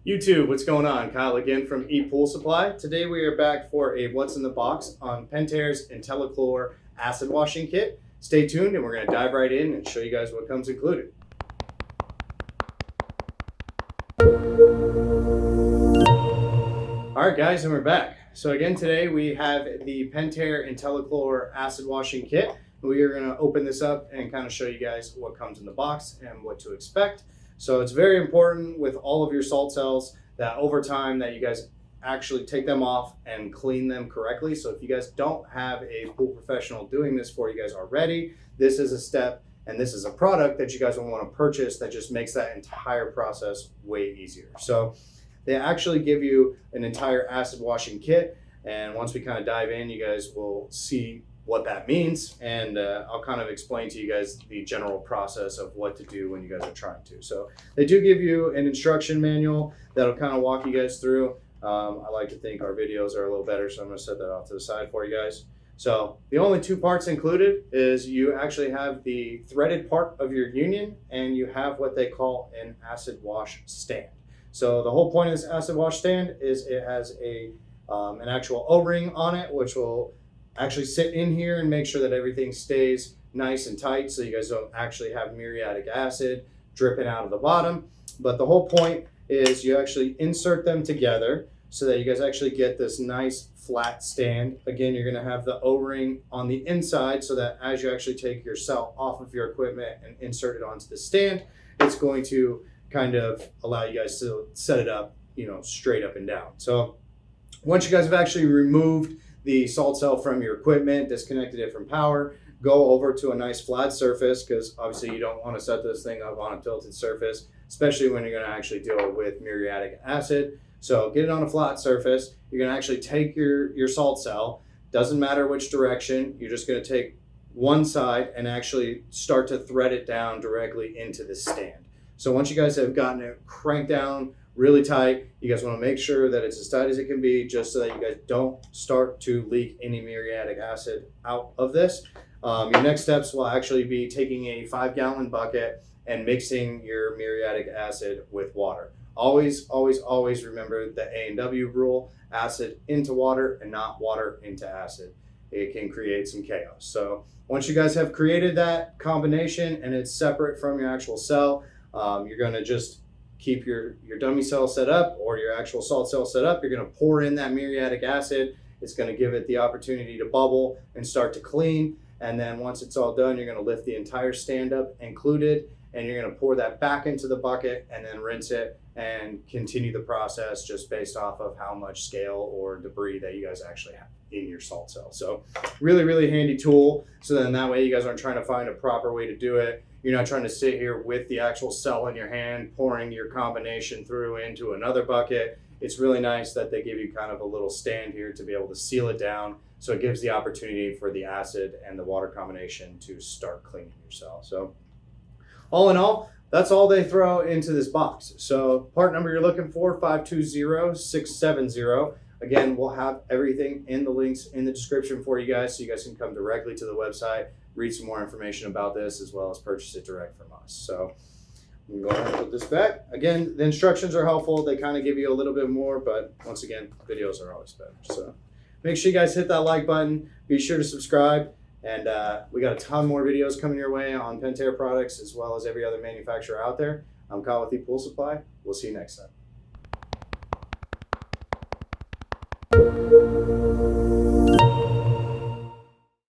YouTube, what's going on? Kyle again from ePoolSupply. Today we are back for a What's in the Box on Pentair's IntelliChlor acid washing kit. Stay tuned and we're going to dive right in and show you guys what comes included. Alright guys, and we're back. So again today we have the Pentair IntelliChlor acid washing kit. We are going to open this up and kind of show you guys what comes in the box and what to expect. So it's very important with all of your salt cells that over time that you guys actually take them off and clean them correctly. So if you guys don't have a pool professional doing this for you guys already, this is a step and this is a product that you guys will want to purchase that just makes that entire process way easier. So they actually give you an entire acid washing kit, and once we kind of dive in, you guys will see what that means, and I'll kind of explain to you guys the general process of what to do when you guys are trying to. So they do give you an instruction manual that'll kind of walk you guys through. I like to think our videos are a little better, so I'm going to set that off to the side for you guys. So the only two parts included is you actually have the threaded part of your union, and you have what they call an acid wash stand. So the whole point of this acid wash stand is it has an actual O-ring on it, which will actually sit in here and make sure that everything stays nice and tight so you guys don't actually have muriatic acid dripping out of the bottom. But the whole point is you actually insert them together so that you guys actually get this nice flat stand. Again, you're going to have the O-ring on the inside so that as you actually take your cell off of your equipment and insert it onto the stand, it's going to kind of allow you guys to set it up, straight up and down. So once you guys have actually removed the salt cell from your equipment, disconnected it from power, go over to a nice flat surface, because obviously you don't want to set this thing up on a tilted surface, especially when you're going to actually deal with muriatic acid. So get it on a flat surface. You're going to actually take your salt cell, doesn't matter which direction, you're just going to take one side and actually start to thread it down directly into the stand. So once you guys have gotten it cranked down really tight, you guys want to make sure that it's as tight as it can be, just so that you guys don't start to leak any muriatic acid out of this. Your next steps will actually be taking a 5-gallon bucket and mixing your muriatic acid with water. Always, always, always remember the A&W rule: acid into water and not water into acid. It can create some chaos. So once you guys have created that combination and it's separate from your actual cell, you're going to just keep your dummy cell set up or your actual salt cell set up. You're going to pour in that muriatic acid. It's going to give it the opportunity to bubble and start to clean. And then once it's all done, you're going to lift the entire stand up included, and you're going to pour that back into the bucket and then rinse it and continue the process just based off of how much scale or debris that you guys actually have in your salt cell. So really, really handy tool. So then that way you guys aren't trying to find a proper way to do it. You're not trying to sit here with the actual cell in your hand, pouring your combination through into another bucket. It's really nice that they give you kind of a little stand here to be able to seal it down. So it gives the opportunity for the acid and the water combination to start cleaning your cell. So all in all, that's all they throw into this box. So part number you're looking for, 520670. Again, we'll have everything in the links in the description for you guys, so you guys can come directly to the website, read some more information about this, as well as purchase it direct from us. So I'm going to go ahead and put this back. Again, the instructions are helpful. They kind of give you a little bit more, but once again, videos are always better. So make sure you guys hit that like button. Be sure to subscribe. And we got a ton more videos coming your way on Pentair products, as well as every other manufacturer out there. I'm Kyle with ePoolSupply. We'll see you next time.